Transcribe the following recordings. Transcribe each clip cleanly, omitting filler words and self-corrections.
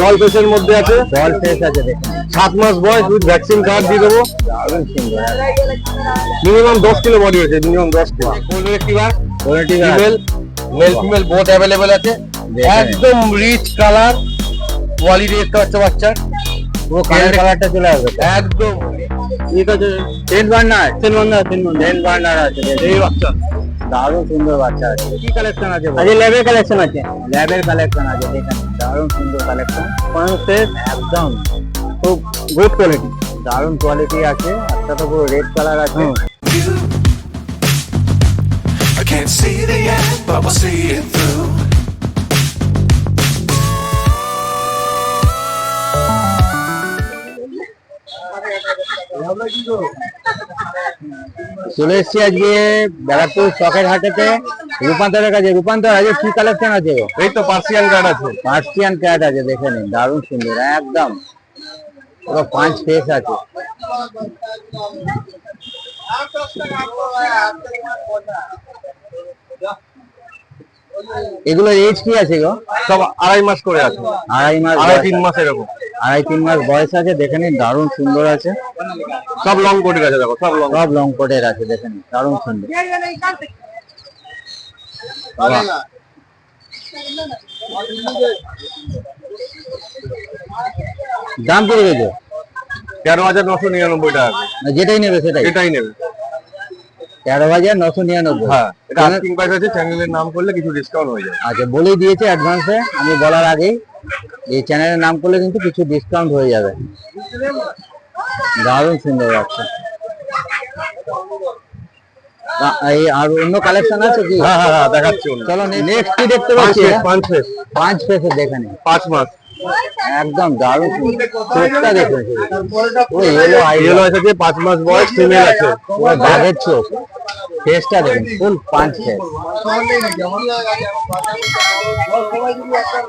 Doll ফেসের মধ্যে আছে, ডল ফেস আছে, দেখুন 7 মাস বয়স উইথ ভ্যাকসিন কার্ড দিয়ে দেবো। মিনিমাম 10 কিলো বডি আছে, minimum 10 kilo. Female male female both available আছে। একদম রিচ কালার কোয়ালিটি দেখতে পাচ্ছ বাচ্চার, পুরো কালারটা চলে আসবে একদম। ঠিক আছে, টেন বার্নার আছে এই বাচ্চা, দারুণ সুন্দর বাচ্চা আছে। কি কালেকশন আছে? আজকে ল্যাবের কালেকশন আছে, দেখেন দারুণ সুন্দর কালেকশন। একদম খুব গুড কোয়ালিটি, দারুণ কোয়ালিটি আছে। একটা তো পুরো রেড কালার আছে। I can't see the end, but we'll see it through. চলে এসছি আজকে ব্যারাকপুর শখের হাটেতে রূপান্তরের কাছে। রূপান্তর আজকে কি কালেকশন আছে? এই তো পার্সিয়ান ক্যাট আছে, দেখে নিন দারুণ সুন্দর, একদম পুরো 5 ফেস আছে। এগুলো এজ কি আছে গো? সব 2.5 মাস করে আছে, 2.5 মাস এরকম, 2.5-3 মাস বয়স আছে। দেখে নিন দারুণ সুন্দর আছে, সব লং কোটের আছে। দেখো সব লং কোটের আছে, দেখে নিন দারুণ সুন্দর। দাম পড়ে গেছে 13,999 টাকা। যেটাই নেবে সেটাই নেবে 13,999। হ্যাঁ, এটা আস্কিং প্রাইস আছে। চ্যানেলের নাম করলে কিছু ডিসকাউন্ট হয়ে যাবে। আচ্ছা, বলেই দিয়েছে অ্যাডভান্সে, আমি বলার আগেই এই চ্যানেলের নাম করলে কিন্তু কিছু ডিসকাউন্ট হয়ে যাবে। দারুণ সুন্দর আছে। আর অন্য কালেকশন আছে কি? হ্যাঁ দেখাচ্ছি। চলো নেক্সট কি দেখতে পাচ্ছি? 5 ফেসে দেখে নিন, 5 মাস, একদম দারুণ চোখটা দেখুন, ওই ইয়েলো আছে, 5 মাস বয়স, ফিমেল আছে, ওই বাঘের চোখ, ফেসটা দেখুন ফুল 5 ফেস।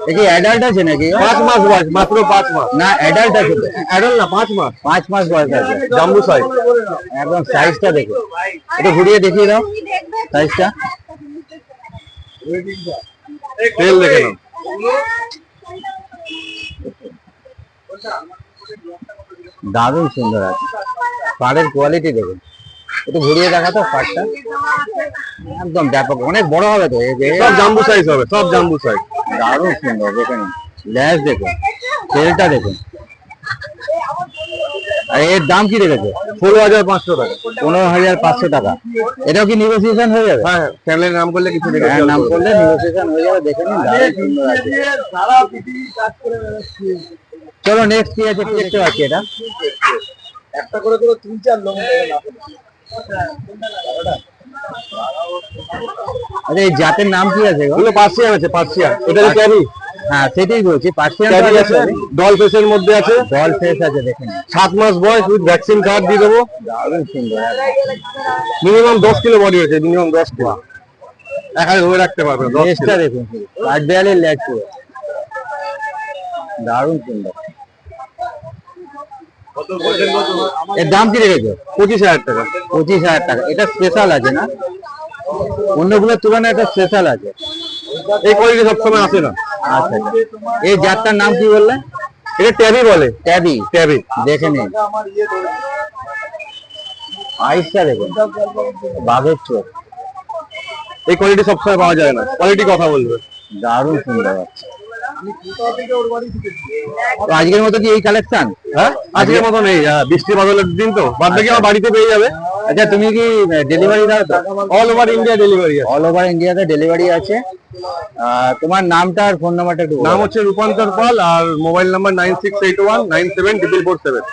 দেখি অ্যাডাল্ট আছে নাকি? 5 মাস বয়স, মাত্র 5 মাস। না অ্যাডাল্ট আছে তো? অ্যাডাল্ট না, 5 মাস বয়স আছে, জাম্বু সাইজ, একদম সাইজটা দেখুন। একটু ঘুরিয়ে দেখিয়ে দাও সাইজটা, তেল দেখে নাও। দারুণ সুন্দর আছে, পাড়ের কোয়ালিটি দেখুন, একটু ঘুরিয়ে দেখা তো পাড়টা, একদম ব্যাপক, অনেক বড় হবে তো। সব জাম্বু সাইজ হবে, সব জাম্বু সাইজ, দারুণ সুন্দর। দেখুন ল্যাস দেখুন, তেলটা দেখুন। আর এর দাম কি রেখেছে? 16,500 টাকা। 15,500 টাকা। এটাও কি নেগোসিয়েশন হয়ে যাবে? হ্যাঁ, চ্যানেলের নাম করলে কিছু নাম করলে নেগোসিয়েশন হয়ে যাবে। দেখে নিন দারুণ সুন্দর আছে। চলো নেক্সট কি আছে দেখতে পাচ্ছি। এটা একটা করে 3-4 লোক। আচ্ছা, এই জাতের নাম কি আছে? ওগুলো পার্সিয়ান আছে, পার্সিয়ান। এটা ক্যারি। হ্যাঁ সেটাই বলছি, পার্সিয়ান আছে, ডল ফেসের মধ্যে আছে, ডল ফেস আছে, দেখেন 7 মাস বয়স উইথ ভ্যাকসিন কার্ড দিয়ে দেবো। দারুণ সুন্দর, মিনিমাম 10 কিলো বডি আছে, মিনিমাম 10 কিলো, এখানে ধরে রাখতে পারবে। লেজটা দেখুন, কাঠ দেয়ালের লেজ পুরো দারুণ সুন্দর। এর দাম কি রেখেছো? 25,000 টাকা। 25,000 টাকা। এটা স্পেশাল আছে না, অন্যগুলোর তুলনায় এটা স্পেশাল আছে, এই কোয়ালিটি সবসময় আসে না। আচ্ছা, এই জাতটার নাম কি বললে? এটা ট্যাবি বলে, ট্যাবি। দেখে নিন আইসটা দেখুন, বাঘের চোখ। এই কোয়ালিটি সবসময় পাওয়া যায় না, কোয়ালিটি কথা বলবে। দারুণ সুন্দর আছে। আজকের মতো কি এই কালেকশন? হ্যাঁ, আজকের মতো নেই, বৃষ্টি বাদলের দিন তো, বাদ বাকি আমার বাড়িতে পেয়ে যাবে। আচ্ছা, তুমি কি ডেলিভারি দাও তো? All over India delivery, all over ইন্ডিয়াতে ডেলিভারি আছে। তোমার নামটা আর ফোন নাম্বারটা একটু। নাম হচ্ছে রূপান্তর পাল, আর মোবাইল নাম্বার 96819777।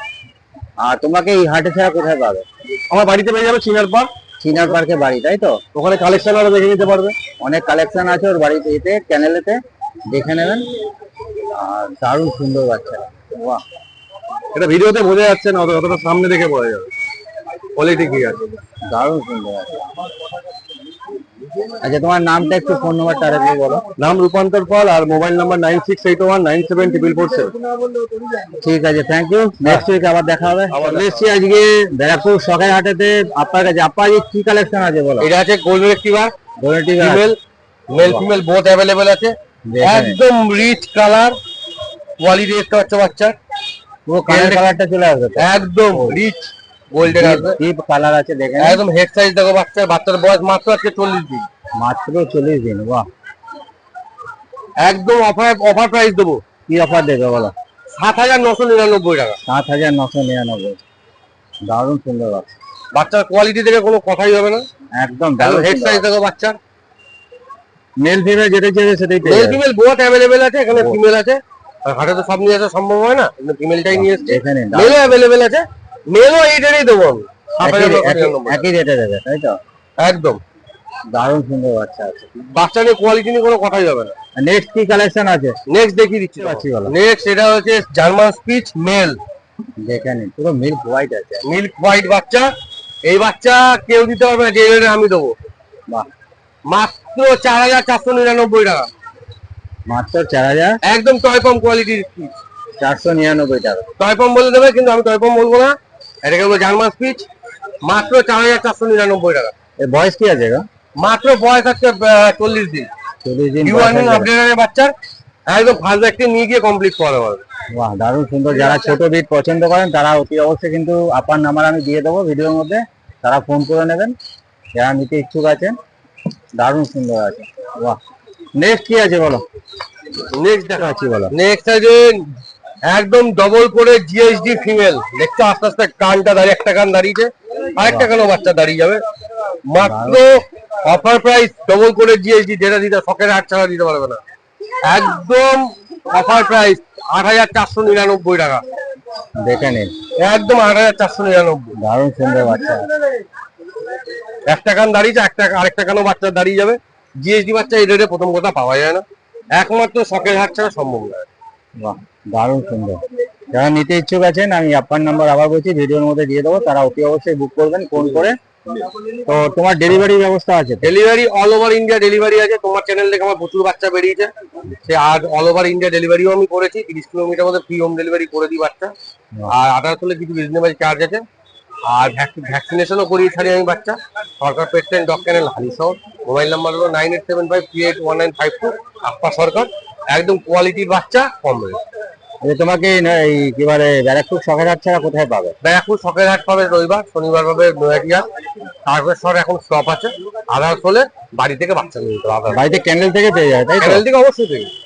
আর তোমাকে এই হাটে ছাড়া কোথায় পাবে? আমার বাড়িতে পেয়ে যাবে, চিনার পার্কে বাড়ি, তাই তো? ওখানে কালেকশন আরো দেখে নিতে পারবে, অনেক কালেকশন আছে ওর বাড়িতে, এতে চ্যানেলেতে দেখে নেবেন। আর দারুণ সুন্দর বাচ্চা, বাহ, এটা ভিডিওতে বোঝা যাচ্ছে না, অতটা সামনে দেখে বোঝা যাবে কোয়ালিটি কি আছে। দারুণ সুন্দর আছে। আচ্ছা, তোমার নামটা একটু, ফোন নাম্বারটা আরেকবার বলো। নাম রূপান্তর পাল, আর মোবাইল নাম্বার 9681977744। ঠিক আছে, থ্যাংক ইউ। নেক্সট উইক আবার দেখা হবে। এসেছি আজকে ব্যারাকপুর শখের হাটেতে আপনার কাছে। আপনার কি কালেকশন আছে বলো? এটা আছে golden retriever, male female both available আছে। একদম রিচ কালার কোয়ালিটি দেখতে পাচ্ছ বাচ্চার, পুরো কালারটা চলে আসবে, একদম রিচ গোল্ডেন আসবে, ডিপ কালার আছে দেখেন। একদম হেড সাইজ দেখো বাচ্চার, বাচ্চার বয়স মাত্র আজকে 40 দিন, মাত্র 40 দিন। বাহ, একদম অফার প্রাইস দেবো। কি অফার দেবে বলো? 7,999 টাকা। 7,999। দারুণ সুন্দর বাচ্চা, বাচ্চার কোয়ালিটি দেখে কোনো কথাই হবে না, একদম হেড সাইজ দেখো বাচ্চার, মেল ফিমেল যেটা চাইবে সেটাই পেয়ে মেল যাবে। ফিমেল বোথ অ্যাভেলেবেল আছে, এখানে ফিমেল আছে, আর হাটে তো সব নিয়ে আসা সম্ভব হয় না, কিন্তু ফিমেলটাই নিয়ে এসেছে, এখানে মেলও অ্যাভেলেবেল আছে, মেলও এই রেটেই দেবো আমি, একই রেটে দেবে তাই তো? একদম দারুণ সুন্দর বাচ্চা আছে, বাচ্চা নিয়ে কোয়ালিটি নিয়ে কোনো কথাই হবে না। নেক্সট কি কালেকশন আছে? নেক্সট দেখিয়ে দিচ্ছি পাচ্ছি বলো। নেক্সট এটা হচ্ছে জার্মান স্পিচ মেল, দেখে নিন পুরো মিল্ক হোয়াইট আছে, মিল্ক হোয়াইট বাচ্চা, এই বাচ্চা কেউ দিতে পারবে না, যে রেটে আমি দেবো। বাহ, মাত্র 4,499 টাকা, মাত্র 4,000, একদম টয়পম কোয়ালিটির, 499 টাকা। টয়পম বলে দেবে, কিন্তু আমি টয়পম বলবো না, এটাকে বলবো জার্মান স্পিচ, মাত্র 4,499 টাকা। এর বয়স কি আছে গো? মাত্র বয়স আছে 40 দিন, 40 দিন ইউয়ার্নিং আপডেটের বাচ্চার, একদম ফার্স্ট ভ্যাকসিন নিয়ে গিয়ে কমপ্লিট করা হবে। বাহ, দারুণ সুন্দর। যারা ছোট বিট পছন্দ করেন তারা অতি অবশ্যই কিন্তু আপার নাম্বার আমি দিয়ে দেবো ভিডিওর মধ্যে, তারা ফোন করে নেবেন যারা নিতে ইচ্ছুক আছেন। দারুণ সুন্দর আছে। বাহ, নেক্সট কি আছে বলো? নেক্সট দেখা আছে বলো। নেক্সট আছে একদম ডবল করে জিএসডি ফিমেল, দেখছো আস্তে আস্তে কানটা দাঁড়িয়ে, একটা কান দাঁড়িয়েছে, আরেকটা কানও বাচ্চা দাঁড়িয়ে যাবে, মাত্র অফার প্রাইস ডবল করে জিএসডি, যেটা দিতে শখের হাট ছাড়া দিতে পারবে না, একদম অফার প্রাইস 8,499 টাকা। দেখে নিন, একদম 8,499। দারুণ সুন্দর বাচ্চা, একটা কান দাঁড়িয়েছে, আরেকটা কানও বাচ্চা দাঁড়িয়ে যাবে। জিএসডি বাচ্চা এই রেটে প্রথম কথা পাওয়া যায় না, একমাত্র শখের হাট ছাড়া সম্ভব নয়। বাহ, দারুণ সুন্দর। যারা নিতে ইচ্ছুক আছেন আমি আপার নাম্বার আবার বলছি ভিডিওর মধ্যে দিয়ে দেবো, তারা অতি অবশ্যই বুক করবেন ফোন করে। তো তোমার ডেলিভারি ব্যবস্থা আছে? Delivery all over India delivery আছে, তোমার চ্যানেল দেখে আমার প্রচুর বাচ্চা বেরিয়েছে, সে আর অল ওভার ইন্ডিয়া ডেলিভারিও আমি করেছি, 30 কিলোমিটার মধ্যে ফ্রি হোম ডেলিভারি করে দিই বাচ্চা, আর আদার্স হলে কিছু রিজনেবল চার্জ আছে, আর ভ্যাকসিনেশনও করিয়ে ছাড়ি আমি বাচ্চা, সরকার পেটেন্ট ডগ ক্যানেল হালিশহর, মোবাইল নাম্বার হলো 9875381952, আপ্পা সরকার, একদম কোয়ালিটির বাচ্চা, কম রেট। তোমাকে এই কি বলে ব্যারাকপুর শখের হাট ছাড়া কোথায় পাবে? ব্যারাকপুর শখের হাট পাবে রবিবার, শনিবার পাবে নয়াটিয়া, তারকেশ্বর এখন স্টপ আছে, আদার্স হলে বাড়ি থেকে বাচ্চা নিয়ে যেতে হবে, বাড়িতে ক্যান্ডেল থেকে পেয়ে যায় তাই তো? চ্যানেল থেকে অবশ্যই পেয়ে যাবে।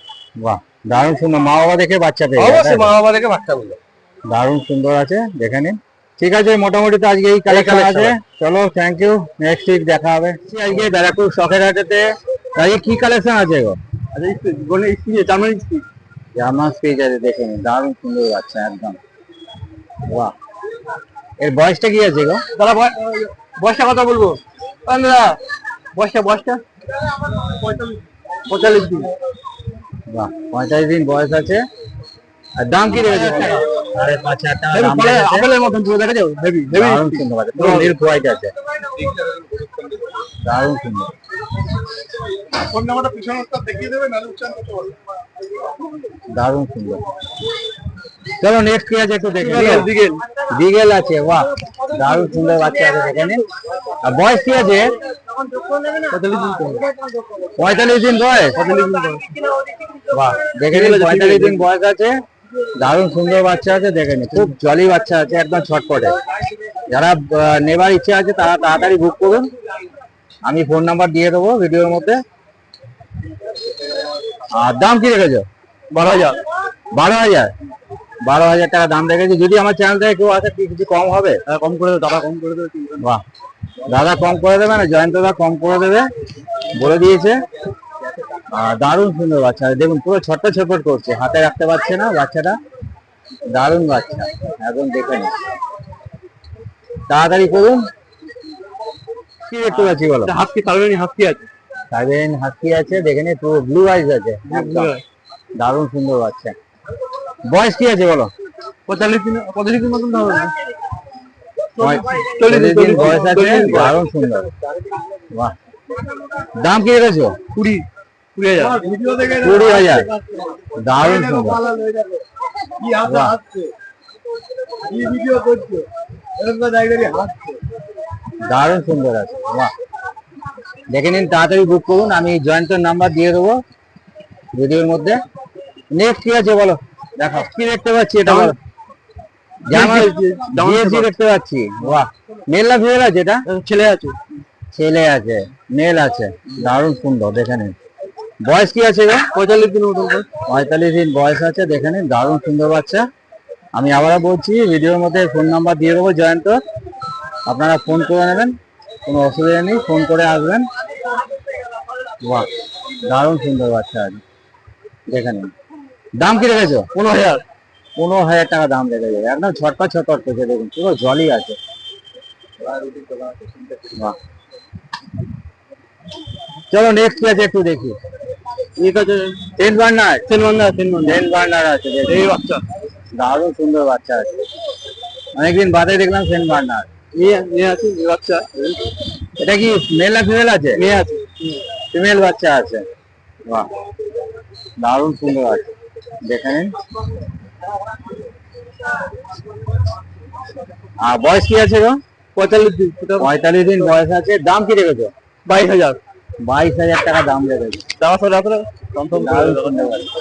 বাহ, দারুণ সুন্দর। মা বাবা দেখে বাচ্চা পেয়ে যায়, অবশ্যই মা বাবা দেখে বাচ্চা গুলো দারুণ সুন্দর আছে, দেখে নিন। ঠিক আছে, মোটামুটি তো আজকে এই কালেকশন আছে। চলো, থ্যাংক ইউ, নেক্সট উইক দেখা হবে। আজকে ব্যারাকপুর শখের হাটেতে আজকে কি কালেকশন আছে গো? জার্মান স্পিচ আছে, দেখে নিন, দারুণ সুন্দর বাচ্চা একদম। বাহ, এর বয়সটা কি আছে গো? দাদা বয়সটা কথা বলবো, দাদা বয়সটা 45 দিন। বাহ, 45 দিন বয়স আছে। আর দাম কি রেখেছে? 5,500 টাকা দাম রেখেছে। আপেলের মতন পুরো দেখা যাও, হেভি দারুণ সুন্দর বাচ্চা, পুরো মিল্ক হোয়াইট আছে, দারুণ সুন্দর। ফোন নাম্বারটা পিছনে দেখিয়ে দেবে, নালে উচ্চারণ করতে পারবে। দারুণ সুন্দর। চলো নেক্সট কি আছে একটু দেখে বিগেল বিগেল আছে। বাহ, দারুণ সুন্দর বাচ্চা আছে, দেখে নিন। আর বয়স কি আছে? 45 দিন বয়স। বাহ, দেখে নিন, 45 দিন বয়স আছে, দারুণ সুন্দর বাচ্চা আছে, দেখে নিন, খুব জলি বাচ্চা আছে, একদম ছটপটে। যারা নেবার ইচ্ছে আছে তারা তাড়াতাড়ি বুক করুন, আমি ফোন নাম্বার দিয়ে দেবো ভিডিওর মধ্যে। আর দাম কি রেখেছো? 12,000। 12,000। 12,000 টাকা দাম রেখেছি। যদি আমার চ্যানেল থেকে কেউ আসে কিছু কম হবে? কম করে দেবে দাদা, কম করে দেবে। বাহ, দাদা কম করে দেবে না, জয়ন্ত দাদা কম করে দেবে বলে দিয়েছে। আর দারুণ সুন্দর বাচ্চা, দেখুন পুরো ছটপট করছে, হাতে রাখতে পারছে না বাচ্চাটা, দারুণ বাচ্চা একদম, দেখে নিন, তাড়াতাড়ি করুন। কি একটু আছে বলো? হাস্কি সার্ভেনি হাস্কি আছে, সাইবেন হাস্কি আছে, দেখে নিন, পুরো ব্লু আইজ আছে, দারুণ সুন্দর বাচ্চা। বয়স কি আছে বলো? 45 দিন মতন হবে, 40 দিন বয়স আছে, দারুণ সুন্দর। বাহ, দাম কি রেখেছো? 20,000। 20,000, দারুণ সুন্দর। দারুণ সুন্দর আছে। বাহ, দেখে নিন, তাড়াতাড়ি বুক করুন, আমি জয়েন্টের নাম্বার দিয়ে দেবো ভিডিওর মধ্যে। নেক্সট কি আছে বলো, দেখো কি দেখতে পাচ্ছি এটা বলো। জিএসজি দেখতে পাচ্ছি, বাহ। মেল না ফিমেল আছে এটা? ছেলে আছে, ছেলে আছে, মেল আছে, দারুণ সুন্দর, দেখে নিন। বয়স কি আছে গো? 45 দিন মতন। 45 দিন বয়স আছে, দেখে নিন, দারুণ সুন্দর বাচ্চা। আমি আবারও বলছি, ভিডিওর মধ্যে ফোন নাম্বার দিয়ে দেবো জয়ন্ত, আপনারা ফোন করে নেবেন, কোনো অসুবিধা নেই, ফোন করে আসবেন। বাহ, দারুণ সুন্দর বাচ্চা আছে, দেখে নিন। দাম কি রেখেছো? 15,000। 15,000 টাকা দাম রেখেছো, একদম ছটপট ছটপট করছে, দেখুন পুরো জলই আছে। বাহ, চলো নেক্সট কি আছে একটু দেখি। ঠিক আছে, টেন বার্নার, সেন বার্নার আছে, এই বাচ্চা দারুণ সুন্দর বাচ্চা আছে। অনেকদিন বাদে দেখলাম সেন বার্নার। মেয়ে আছে, এই বাচ্চা। এটা কি মেল না ফিমেল আছে? মেয়ে আছে, ফিমেল বাচ্চা আছে, বাহ, দারুণ সুন্দর আছে, দেখে নিন। আর বয়স কি আছে গো? 45 দিন। 45 দিন বয়স আছে। দাম কি রেখেছো? 22,000। 22,000 টাকা দাম রেখেছো। দাওয়া সব রাত্রে কনফার্ম করে দারুণ দেবো। সুন্দর বাচ্চা।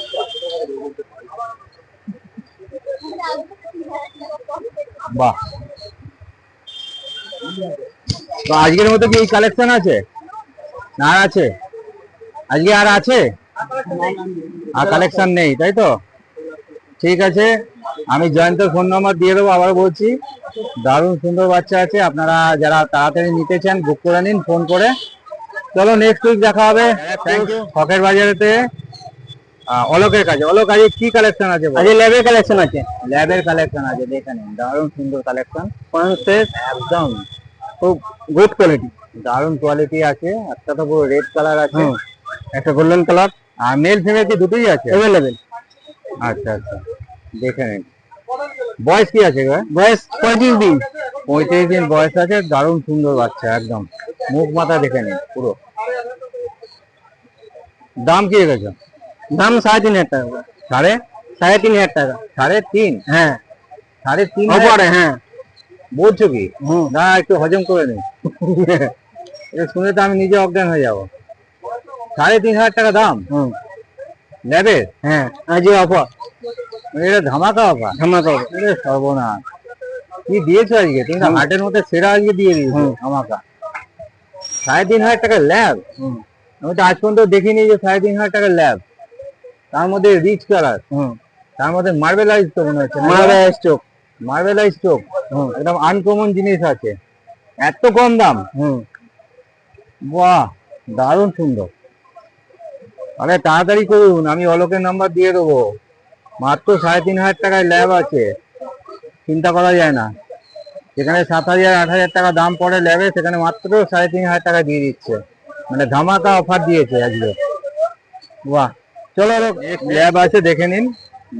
বাহ, তো আজকের মতো কি এই কালেকশন আছে না আর আছে? আজকে আর আছে? আর কালেকশন নেই, তাই তো? ঠিক আছে, আমি জয়ন্তর ফোন নাম্বার দিয়ে দেবো, আবার বলছি, দারুণ সুন্দর বাচ্চা আছে, আপনারা যারা তাড়াতাড়ি নিতে চান বুক করে নিন ফোন করে। চলো নেক্সট উইক দেখা হবে। Thank you. শখের বাজারেতে অলোকের কাছে। অলোক আজকে কি কালেকশন আছে? আজকে ল্যাবের কালেকশন আছে, ল্যাবের কালেকশন আছে, দেখে নিন, দারুণ সুন্দর কালেকশন, একদম খুব গুড কোয়ালিটি, দারুণ কোয়ালিটি আছে। একটা তো পুরো রেড কালার আছে, একটা গোল্ডেন কালার। আর মেল ফিমেল কি দুটোই আছে? অ্যাভেলেবেল। আচ্ছা আচ্ছা, দেখে নিন। বয়স কি আছে গো? বয়স 35 দিন। 35 দিন বয়স আছে, দারুণ সুন্দর বাচ্চা, একদম মুখ মাথা দেখে নিন পুরো। দাম কি রেখেছো? দাম 3,500 টাকা। 3,500 টাকা। 3.5? হ্যাঁ, 3.5? অফারে। হ্যাঁ, বলছো কি? না একটু হজম করে নিই। এটা শুনে তো আমি নিজে অজ্ঞান হয়ে যাবো। 3,500 টাকা দাম ল্যাবের? হ্যাঁ, আজকে অফার, এটা ধামাকা অফার। ধামাকা। সর্বনাশ, কি দিয়েছো আজকে? তুমি তো হাটের মধ্যে সেরা আজকে দিয়ে দিয়েছো ধামাকা। 3,500 টাকা ল্যাব? আমি তো আজ পর্যন্ত দেখিনি যে 3,500 টাকার ল্যাব, তার মধ্যে রিচ কালার, তার মধ্যে মার্বেলাইজ তো মনে হচ্ছে। মার্বেলাইজ চোখ, একদম আনকমন জিনিস আছে, এত কম দাম। বাহ, দারুণ সুন্দর। আরে তাড়াতাড়ি করুন, আমি অলোকের নাম্বার দিয়ে দেবো। মাত্র 3,500 টাকায় ল্যাব আছে, চিন্তা করা যায় না। যেখানে 7,000 8,000 টাকা দাম পড়ে ল্যাবে, সেখানে মাত্র 3,500 টাকা দিয়ে দিচ্ছে, মানে ধামাকা অফার দিয়েছে আজকে। বাহ, চলো ল্যাব আছে, দেখে নিন,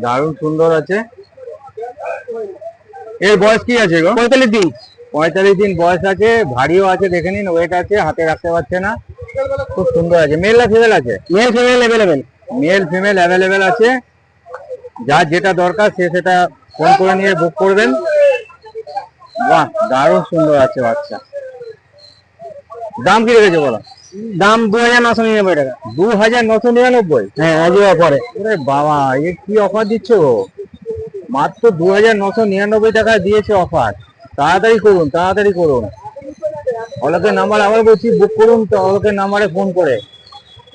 দারুণ সুন্দর আছে। এর বয়স কি আছে গো? 45 দিন। 45 দিন বয়স আছে, ভারীও আছে, দেখে নিন, ওয়েট আছে, হাতে রাখতে পারছে না, খুব সুন্দর আছে। মেল না ফিমেল আছে? Male female available. Male female available আছে, যার যেটা দরকার সে সেটা ফোন করে নিয়ে বুক করবেন। বাহ, দারুণ সুন্দর আছে বাচ্চা। দাম কি রেখেছে বলো? দাম 2,999 টাকা। 2,999? হ্যাঁ, আজকে অফারে। ওরে বাবা, এ কি অফার দিচ্ছ গো? মাত্র 2,999 টাকা দিয়েছে অফার। তাড়াতাড়ি করুন, তাড়াতাড়ি করুন। অলোকের নাম্বার আবার বলছি, বুক করুন তো অলোকের নাম্বারে ফোন করে।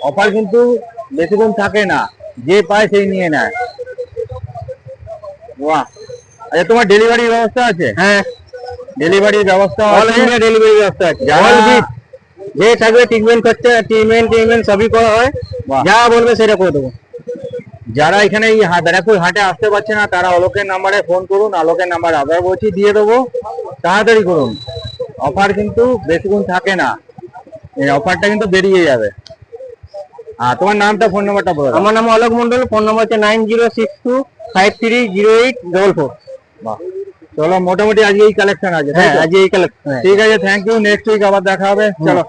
অফার কিন্তু বেশিক্ষণ থাকে না, যে পায় সেই নিয়ে নেয়। বাহ, আচ্ছা তোমার ডেলিভারির ব্যবস্থা আছে? হ্যাঁ, ডেলিভারির ব্যবস্থা অল আছে? ইন্ডিয়া ডেলিভারি ব্যবস্থা আছে। অল বিট? যে থাকবে ট্রিটমেন্ট খরচা, ট্রিটমেন্ট সবই করা হয়, বাহ। যা বলবে সেটা করে দেবো। যারা এখানে এই ব্যারাকপুর হাটে আসতে পারছে না, তারা অলোকের নাম্বারে ফোন করুন। অলোকের নাম্বার আবার বলছি দিয়ে দেবো, তাড়াতাড়ি করুন। অফার কিন্তু বেশিক্ষণ থাকে না, এই অফারটা কিন্তু বেরিয়ে যাবে। আর তোমার নামটা, ফোন নাম্বারটা বলো। আমার নাম অলোক মন্ডল, ফোন নম্বর হচ্ছে 9062530844। বাহ, চলো মোটামুটি আজকে এই কালেকশন আছে? হ্যাঁ, আজকে এই কালেকশন। ঠিক আছে, থ্যাংক ইউ। নেক্সট উইক আবার দেখা হবে, চলো।